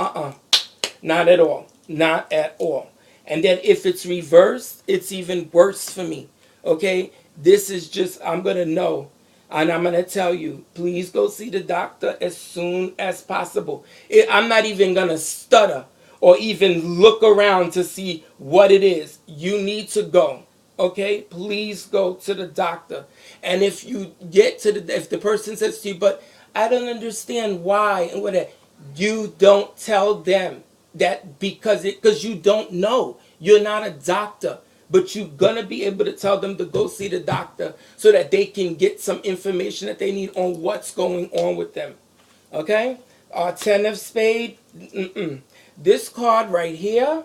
not at all. Not at all. And then if it's reversed, it's even worse for me. Okay? This is just, I'm going to know. And I'm going to tell you, please go see the doctor as soon as possible. I'm not even going to stutter or even look around to see what it is. You need to go. Okay? Please go to the doctor. And if you get to if the person says to you, but I don't understand why and whatever, you don't tell them that because you don't know. You're not a doctor. But you're going to be able to tell them to go see the doctor so that they can get some information that they need on what's going on with them. Okay? Ten of Spades. This card right here,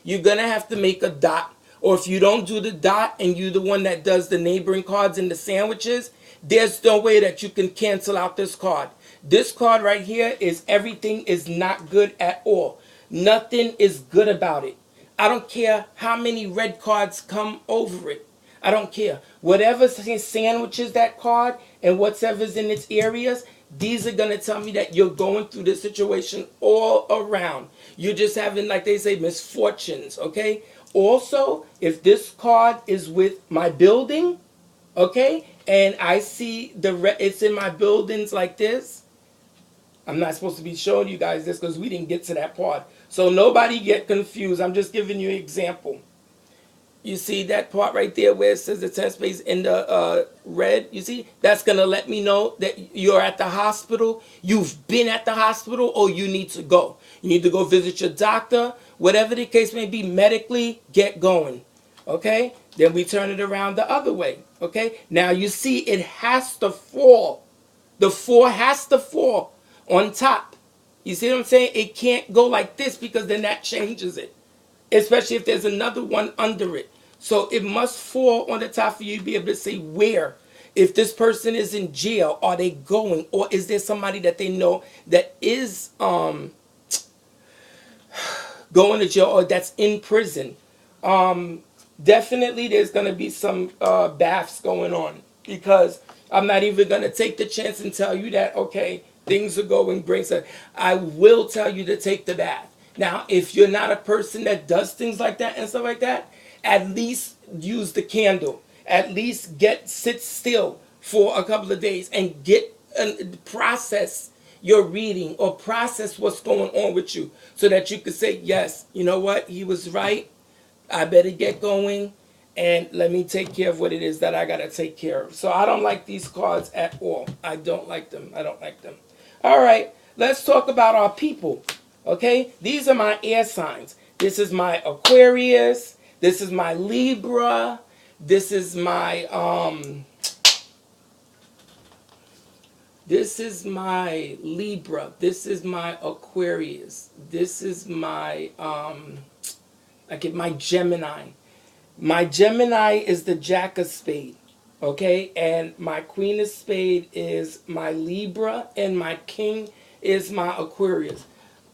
you're going to have to make a dot. Or if you don't do the dot and you're the one that does the neighboring cards and the sandwiches, there's no way that you can cancel out this card. This card right here is everything is not good at all. Nothing is good about it. I don't care how many red cards come over it. I don't care. Whatever sandwiches that card and whatever's in its areas, these are going to tell me that you're going through this situation all around. You're just having, like they say, misfortunes, okay? Also, if this card is with my building, okay, and I see it's in my buildings like this, I'm not supposed to be showing you guys this because we didn't get to that part. So nobody get confused. I'm just giving you an example. You see that part right there where it says the 10 space in the red? You see? That's going to let me know that you're at the hospital, you've been at the hospital, or you need to go. You need to go visit your doctor. Whatever the case may be, medically, get going. Okay? Then we turn it around the other way. Okay? Now you see it has to fall. The 4 has to fall on top. You see what I'm saying? It can't go like this because then that changes it. Especially if there's another one under it. So it must fall on the top for you to be able to say where. If this person is in jail, are they going? Or is there somebody that they know that is going to jail or that's in prison? Definitely there's going to be some baths going on. Because I'm not even going to take the chance and tell you that, okay, things are going great. So I will tell you to take the bath. Now, if you're not a person that does things like that and stuff like that, at least use the candle. At least sit still for a couple of days and process your reading or process what's going on with you so that you could say, yes, you know what, he was right. I better get going and let me take care of what it is that I got to take care of. So I don't like these cards at all. I don't like them. I don't like them. All right, let's talk about our people. Okay, these are my air signs. This is my Aquarius. This is my Libra. This is my Libra. This is my Aquarius. This is my my Gemini. My Gemini is the Jack of Spades. Okay, and my Queen of Spades is my Libra, and my King is my Aquarius.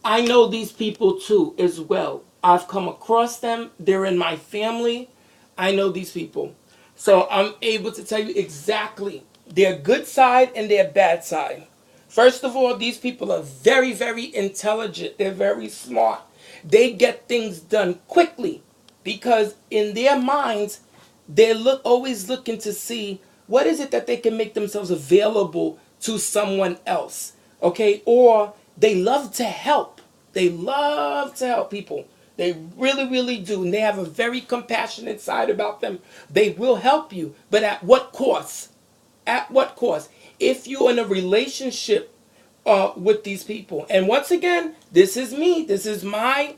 I know these people too as well. I've come across them. They're in my family. I know these people. So I'm able to tell you exactly their good side and their bad side. First of all, these people are very, very intelligent. They're very smart. They get things done quickly because in their minds, they're always looking to see what is it that they can make themselves available to someone else. Okay? Or they love to help. They love to help people. They really, really do. And they have a very compassionate side about them. They will help you. But at what cost? At what cost? if you're in a relationship with these people. And once again, this is me. This is my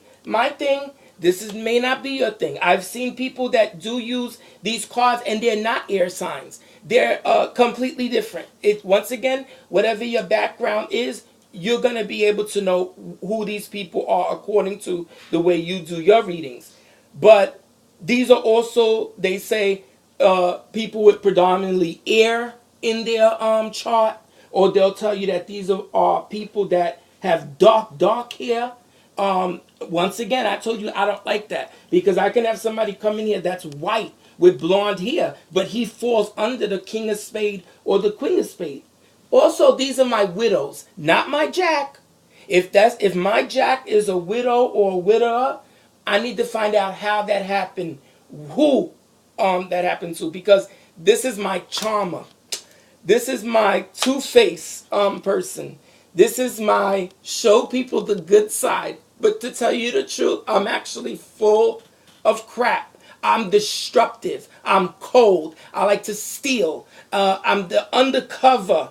thing. This is may not be your thing. I've seen people that do use these cards, and they're not air signs. They're completely different. It once again, whatever your background is, you're gonna be able to know who these people are according to the way you do your readings. But these are also, they say, people with predominantly air in their chart, or they'll tell you that these are people that have dark hair. Once again, I told you I don't like that, because I can have somebody come in here that's white with blonde hair, but he falls under the king of spade or the queen of spade. Also, these are my widows, not my jack. If my jack is a widow or a widower, I need to find out how that happened, who that happened to, because this is my charmer. This is my two-face person. This is my show people the good side. But to tell you the truth, I'm actually full of crap. I'm destructive. I'm cold. I like to steal. I'm the undercover,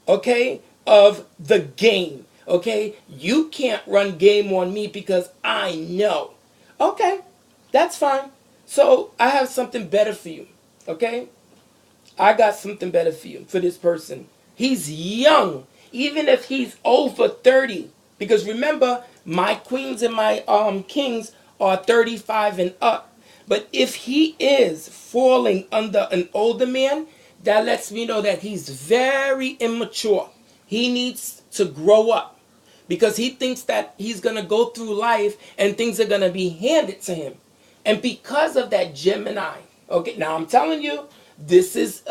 okay, of the game. Okay? You can't run game on me because I know. Okay, that's fine. So I have something better for you. Okay? I got something better for you, for this person. He's young, even if he's over 30. Because remember, my queens and my kings are 35 and up. But if he is falling under an older man, that lets me know that he's very immature. He needs to grow up, because he thinks that he's going to go through life and things are going to be handed to him. And because of that Gemini, okay, now I'm telling you, this is,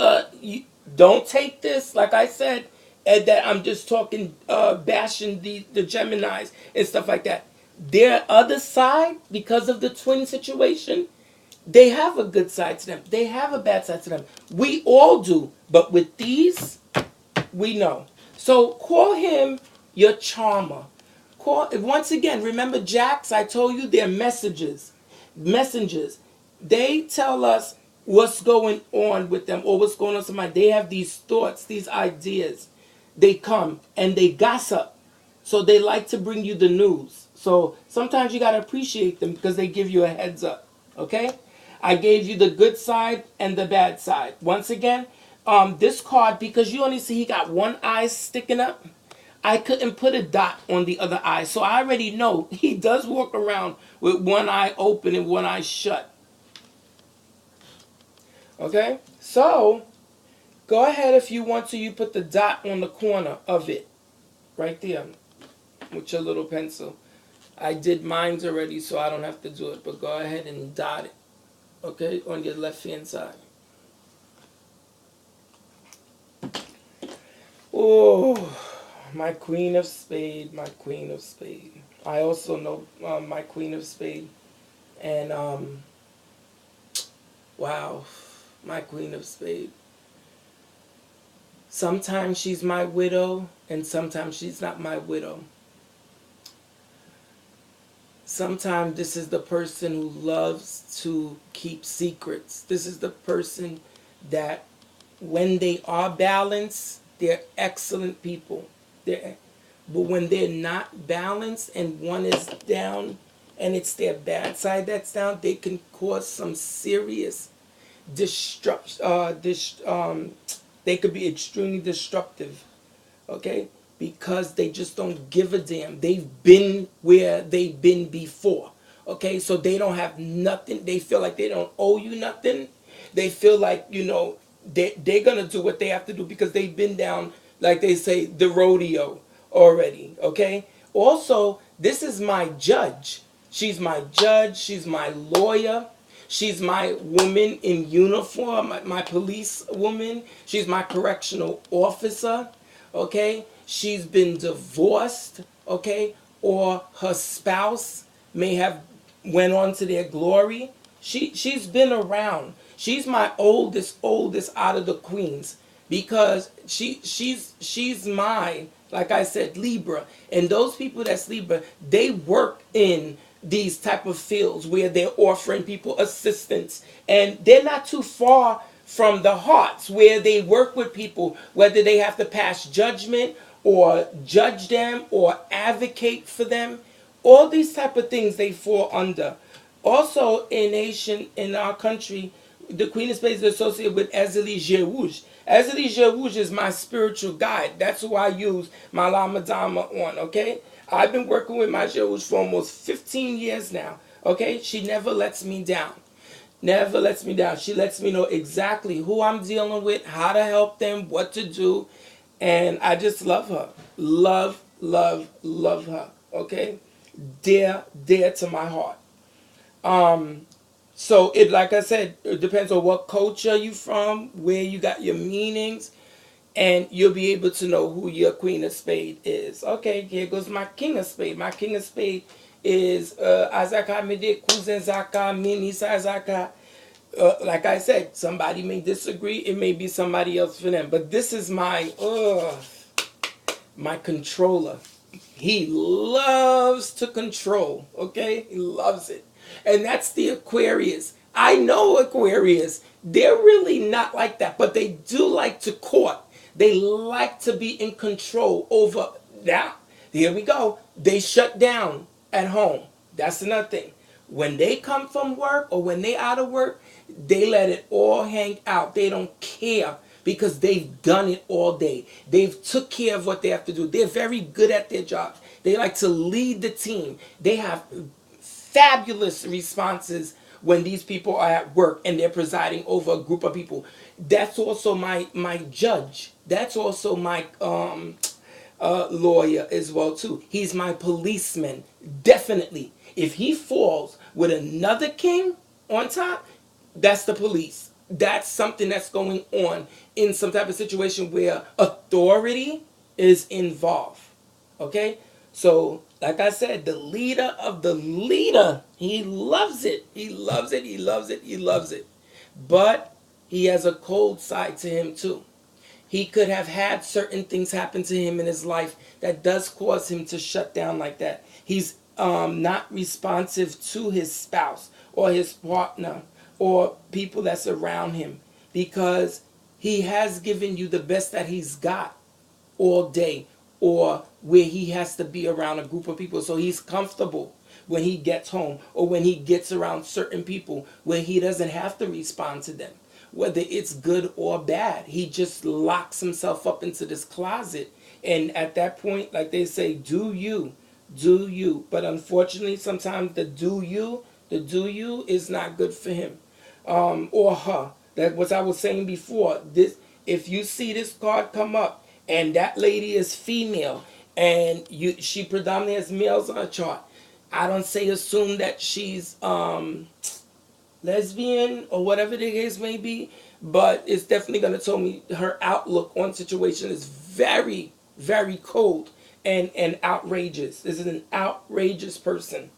don't take this, like I said, that I'm just talking, bashing the Geminis and stuff like that. Their other side, because of the twin situation, they have a good side to them. They have a bad side to them. We all do. But with these, we know. So call him your charmer. Once again, remember jacks, I told you they're messengers. They tell us what's going on with them, or what's going on with somebody. They have these thoughts, these ideas. They come and they gossip. So they like to bring you the news. So sometimes you got to appreciate them, because they give you a heads up. Okay? I gave you the good side and the bad side. Once again, this card, because you only see he got one eye sticking up, I couldn't put a dot on the other eye. So I already know he does walk around with one eye open and one eye shut. Okay? So, go ahead if you want to. You put the dot on the corner of it. Right there. With your little pencil. I did mine already, so I don't have to do it. But go ahead and dot it. Okay? On your left hand side. Oh, my queen of spade, my queen of spade. I also know my queen of spade. And, wow, my queen of spade. Sometimes she's my widow, and sometimes she's not my widow. Sometimes this is the person who loves to keep secrets. This is the person that, when they are balanced, they're excellent people. But when they're not balanced and one is down and it's their bad side that's down, they can cause some serious they could be extremely destructive, okay? Because they just don't give a damn. They've been where they've been before, okay? So they don't have nothing. They feel like they don't owe you nothing. They feel like, they're going to do what they have to do because they've been down, like they say, the rodeo already, okay? Also, this is my judge. She's my judge. She's my lawyer. She's my woman in uniform, my police woman. She's my correctional officer, okay? She's been divorced, okay? Or her spouse may have went on to their glory. She's been around. She's my oldest out of the queens, because she's my, like I said, Libra. And those people that's Libra, they work in these type of fields where they're offering people assistance, and they're not too far from the hearts, where they work with people, whether they have to pass judgment or judge them or advocate for them. All these type of things they fall under. Also, in our country, the Queen of Spades is associated with Ezeli Jerouge. Ezeli Jerouge is my spiritual guide. That's who I use my Lama Dama on, okay? I've been working with my Jerouge for almost 15 years now, okay? She never lets me down. Never lets me down. She lets me know exactly who I'm dealing with, how to help them, what to do. And I just love her. Love, love, love her, okay? Dear, dear to my heart. So it, like I said, it depends on what culture you from, where you got your meanings, and you'll be able to know who your Queen of Spade is. Okay, here goes my King of Spade. My King of Spade is Azaka Mede Kuzen Zaka Mini Sazaka. Like I said, somebody may disagree. It may be somebody else for them. But this is my controller. He loves to control, okay? He loves it. And that's the Aquarius. I know Aquarius. They're really not like that, but they do like to court. They like to be in control over. Now, here we go. They shut down at home. That's another thing. When they come from work or when they out of work, they let it all hang out. They don't care because they've done it all day. They've took care of what they have to do. They're very good at their jobs. They like to lead the team. They have fabulous responses when these people are at work and they're presiding over a group of people. That's also my judge. That's also my lawyer as well too. He's my policeman. Definitely. If he falls with another king on top, that's the police. That's something that's going on in some type of situation where authority is involved. Okay? So, like I said, the leader of the leader, he loves it. He loves it. He loves it. He loves it. But he has a cold side to him too. He could have had certain things happen to him in his life that does cause him to shut down like that. He's not responsive to his spouse or his partner or people that's around him because he has given you the best that he's got all day or where he has to be around a group of people. So he's comfortable when he gets home or when he gets around certain people where he doesn't have to respond to them. Whether it's good or bad, he just locks himself up into this closet. And at that point, like they say, do you. But unfortunately, sometimes the do you is not good for him or her. That was I was saying before. This, if you see this card come up and that lady is female and she predominantly has males on her chart, I don't say assume that she's lesbian or whatever the case may be, but it's definitely going to tell me her outlook on situation is very, very cold and outrageous. This is an outrageous person,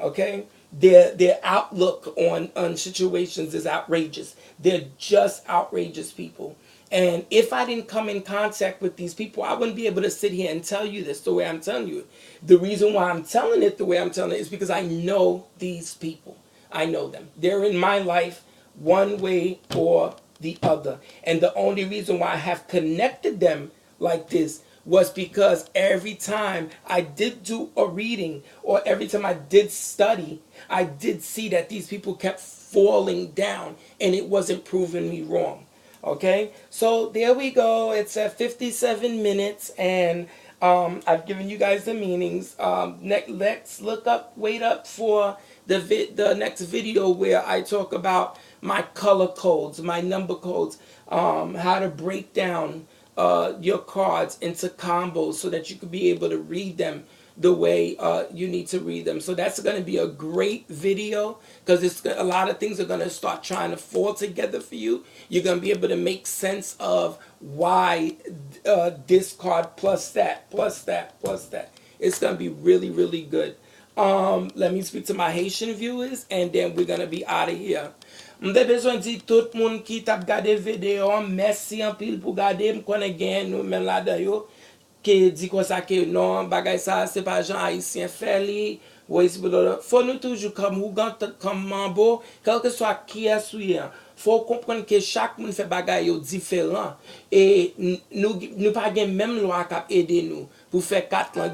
okay? Their outlook on situations is outrageous. They're just outrageous people. And if I didn't come in contact with these people, I wouldn't be able to sit here and tell you this the way I'm telling you it. The reason why I'm telling it the way I'm telling it is because I know these people. I know them. They're in my life one way or the other. And the only reason why I have connected them like this was because every time I did do a reading or every time I did study, I did see that these people kept falling down and it wasn't proving me wrong. Okay, so there we go. It's at 57 minutes and I've given you guys the meanings. Let's wait up for the next video where I talk about my color codes, my number codes, how to break down your cards into combos so that you could be able to read them the way you need to read them. So that's going to be a great video because it's a lot of things are going to start trying to fall together for you. You're going to be able to make sense of why this card plus that, plus that, plus that. It's going to be really, really good. Let me speak to my Haitian viewers and then we're going to be out of here. Mde bezwen di tout moun ki tap gade video, merci an pil pou gade, m konen gen nou men la dayo, ke di kon sa ke non, bagay sa se pa jan haisyen fè li, faut nous toujours comme ou gant comme mambo, quel que soit qui est souillé, faut comprendre que chaque monde fait bagay yo différent et nous pas gen même loi qui aider nous pour faire 4 ans.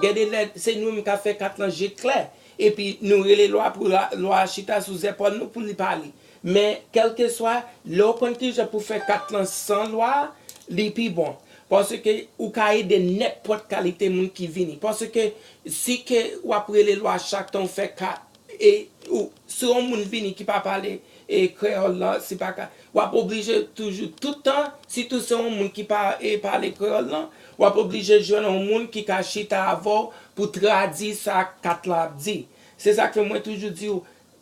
C'est nous qui fait 4 ans j'ai clair et puis nous les lois pour la loi chita sous épaule nous pour lui parler. Mais quel que soit l'opportunité pour faire 4 ans sans loi, les plus bon. Parce que ou ka aider n'importe qualité monde qui vient. Parce que si que ou après les lois chaque temps fait 4 et ou si on moun vini qui pas parler et créole là c'est pas ou obligé toujours tout le temps si tout c'est un monde qui pas et parler créole là ou obligé joindre un monde qui ka chita avant pour traduire ça quatre là dit c'est ça que moi toujours dis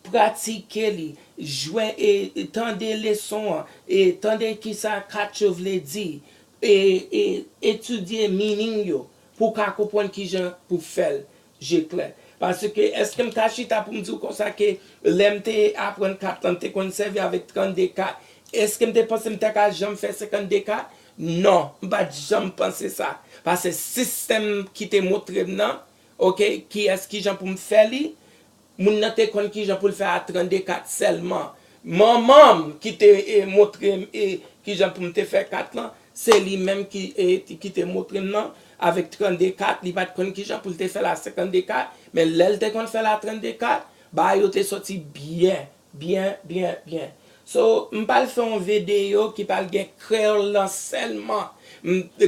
pratiquer li jouer et tendre leçons et tendre qui ça quatre veut dire et étudier meaning yo pour qu'à comprendre qui gens pour faire j'ai clair parce que est-ce que m'ta chita pour me dire comme ça que l'MT apprendre 4 ans t'es conservé avec 30 cas est-ce que m'te pense m'ta ka jamais faire 50 cas non m'pas jamais penser ça parce que système qui te montre non OK qui est-ce qui gens pour me faire li moun nan te kon qui gens pour le faire à 34 seulement maman qui te montré qui gens pour me te faire 4 ans c'est lui-même qui te montre non avec 34 il pas de qui gens pour te faire la 54 mais l'elle te kon faire la 34 bah yo te sorti bien so m'pa faire une vidéo qui parle gen créole seulement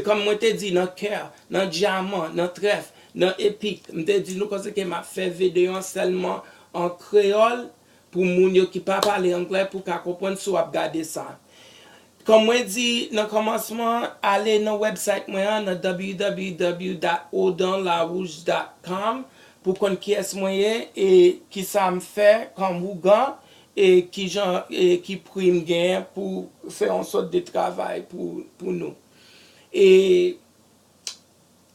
comme moi te dit dans cœur dans diamant dans trèfle dans épique m'te dit nous cause que m'a fait vidéo seulement en créole pour moun yo qui pas parler anglais pour qu'à comprendre so ap garder ça. Comme moi dit dans commencement aller dans website moi dans www.audanlarouge.com pour qu'on qui est moyen et qui ça me fait comme Ougan et qui gens et qui prime gain pour faire une sorte de travail pour nous. Et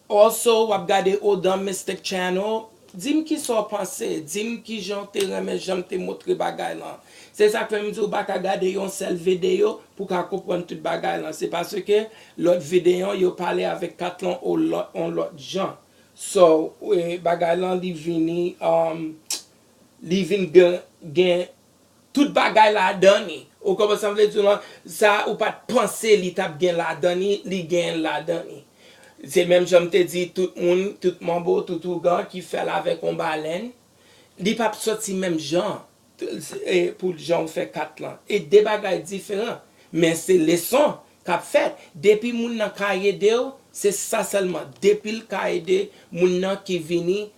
also wap gade Odan Mystic Channel dis-moi qui sont pensé dis-moi qui j'en te remet j'en te montre bagay là c'est ça que me dit ou pas regarder une seule vidéo pour qu'à comprendre toute bagay là c'est parce que l'autre vidéo yo parler avec quatre langues ou l'autre gens so bagay là li vini gain toute bagay la donné ou comme ça veut dire ça ou pas penser li t'a gain la donné li gain la donné c'est même j'aime te dit tout monde tout mambo tout Ougan qui fait avec un baleine li pas sorti même gens pour gens fait 4 ans et des bagages différents mais c'est leçon qu'a fait depuis moun nan ka aider c'est ça seulement depuis le ka aider moun nan qui vini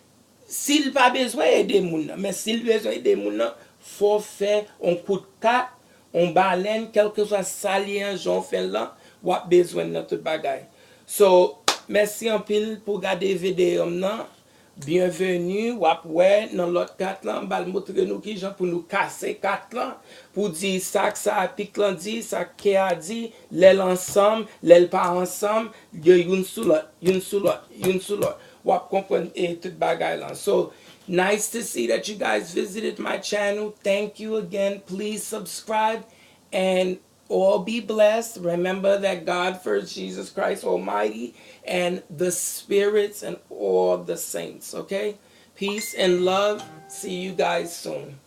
s'il pas besoin aider moun nan mais s'il besoin aider moun nan faut faire un coup de 4 on baleine quelque chose salien j'en fait là ou a besoin de tout bagage so merci en pile pour regarder vidéo nan. Bienvenue ouais dans l'autre 4 là bal montrer nous qui gens pour nous casser 4 là pour dire ça que ça pique là dit ça qui a dit l'aile ensemble l'aile pas ensemble une sous l'autre ou comprendre et toute bagaille là so nice to see that you guys visited my channel thank you again please subscribe and all be blessed. Remember that God first, Jesus Christ Almighty, and the spirits and all the saints. Okay? Peace and love. See you guys soon.